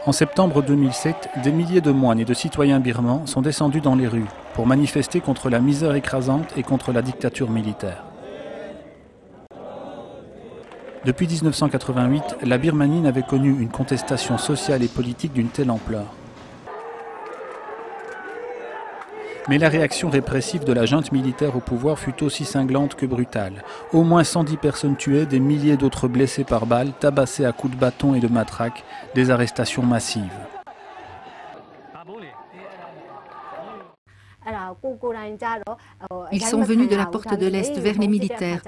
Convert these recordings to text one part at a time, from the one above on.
En septembre 2007, des milliers de moines et de citoyens birmans sont descendus dans les rues pour manifester contre la misère écrasante et contre la dictature militaire. Depuis 1988, la Birmanie n'avait connu une contestation sociale et politique d'une telle ampleur. Mais la réaction répressive de la junte militaire au pouvoir fut aussi cinglante que brutale. Au moins 110 personnes tuées, des milliers d'autres blessées par balles, tabassées à coups de bâton et de matraque, des arrestations massives. Ils sont venus de la porte de l'Est vers les militaires.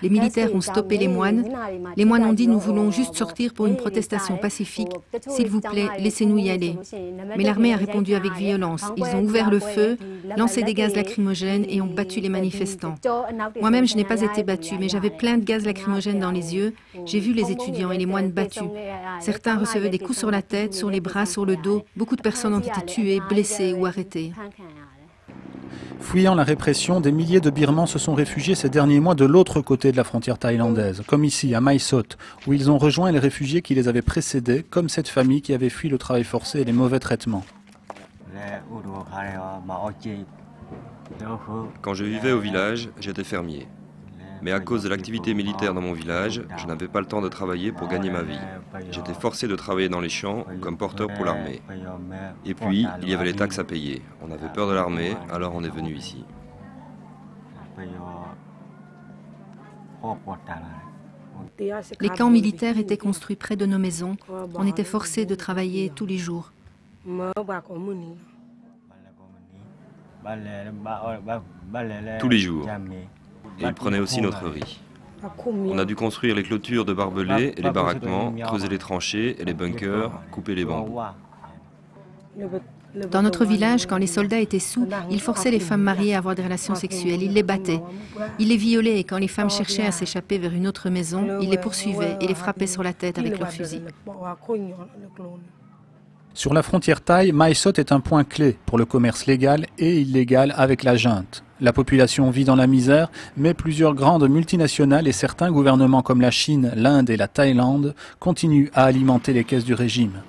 Les militaires ont stoppé les moines. Les moines ont dit « Nous voulons juste sortir pour une protestation pacifique. S'il vous plaît, laissez-nous y aller ». Mais l'armée a répondu avec violence. Ils ont ouvert le feu, lancé des gaz lacrymogènes et ont battu les manifestants. Moi-même, je n'ai pas été battue, mais j'avais plein de gaz lacrymogènes dans les yeux. J'ai vu les étudiants et les moines battus. Certains recevaient des coups sur la tête, sur les bras, sur le dos. Beaucoup de personnes ont été tuées, blessées ou arrêtées. Fuyant la répression, des milliers de Birmans se sont réfugiés ces derniers mois de l'autre côté de la frontière thaïlandaise, comme ici à Mae Sot, où ils ont rejoint les réfugiés qui les avaient précédés, comme cette famille qui avait fui le travail forcé et les mauvais traitements. Quand je vivais au village, j'étais fermier. Mais à cause de l'activité militaire dans mon village, je n'avais pas le temps de travailler pour gagner ma vie. J'étais forcé de travailler dans les champs comme porteur pour l'armée. Et puis, il y avait les taxes à payer. On avait peur de l'armée, alors on est venu ici. Les camps militaires étaient construits près de nos maisons. On était forcés de travailler tous les jours. Tous les jours. Et ils prenaient aussi notre riz. On a dû construire les clôtures de barbelés et les baraquements, creuser les tranchées et les bunkers, couper les bambous. Dans notre village, quand les soldats étaient sous, ils forçaient les femmes mariées à avoir des relations sexuelles, ils les battaient. Ils les violaient et quand les femmes cherchaient à s'échapper vers une autre maison, ils les poursuivaient et les frappaient sur la tête avec leurs fusils. Sur la frontière thaï, Mae Sot est un point clé pour le commerce légal et illégal avec la junte. La population vit dans la misère, mais plusieurs grandes multinationales et certains gouvernements comme la Chine, l'Inde et la Thaïlande continuent à alimenter les caisses du régime.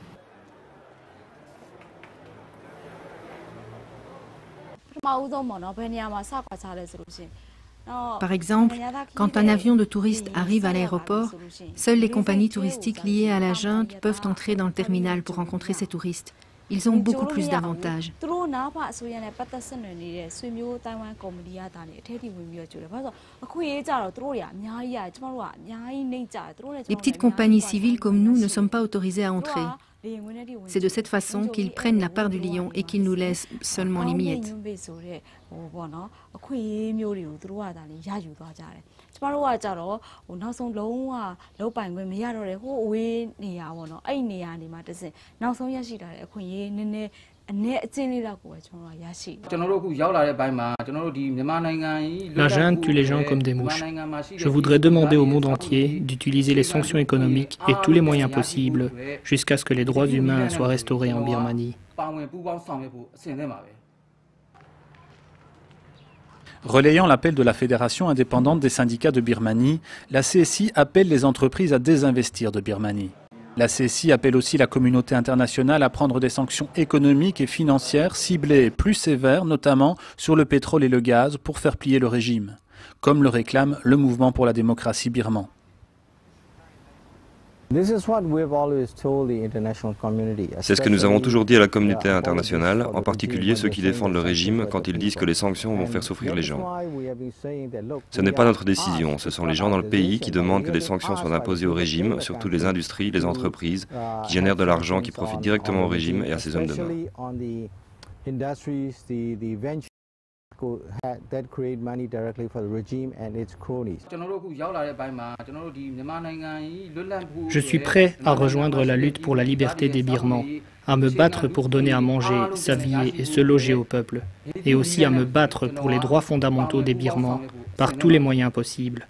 Par exemple, quand un avion de touristes arrive à l'aéroport, seules les compagnies touristiques liées à la junte peuvent entrer dans le terminal pour rencontrer ces touristes. Ils ont beaucoup plus d'avantages. Les petites compagnies civiles comme nous ne sommes pas autorisées à entrer. C'est de cette façon qu'ils prennent la part du lion et qu'ils nous laissent seulement les miettes. La junte tue les gens comme des mouches. Je voudrais demander au monde entier d'utiliser les sanctions économiques et tous les moyens possibles jusqu'à ce que les droits humains soient restaurés en Birmanie. Relayant l'appel de la Fédération indépendante des syndicats de Birmanie, la CSI appelle les entreprises à désinvestir de Birmanie. La CSI appelle aussi la communauté internationale à prendre des sanctions économiques et financières ciblées et plus sévères, notamment sur le pétrole et le gaz, pour faire plier le régime, comme le réclame le mouvement pour la démocratie birman. C'est ce que nous avons toujours dit à la communauté internationale, en particulier ceux qui défendent le régime quand ils disent que les sanctions vont faire souffrir les gens. Ce n'est pas notre décision, ce sont les gens dans le pays qui demandent que des sanctions soient imposées au régime, surtout les industries, les entreprises, qui génèrent de l'argent qui profite directement au régime et à ses hommes de main. Je suis prêt à rejoindre la lutte pour la liberté des Birmans, à me battre pour donner à manger, s'habiller et se loger au peuple, et aussi à me battre pour les droits fondamentaux des Birmans par tous les moyens possibles.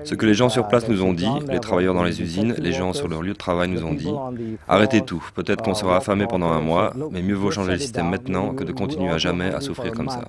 Ce que les gens sur place nous ont dit, les travailleurs dans les usines, les gens sur leur lieu de travail nous ont dit, arrêtez tout, peut-être qu'on sera affamé pendant un mois, mais mieux vaut changer le système maintenant que de continuer à jamais à souffrir comme ça.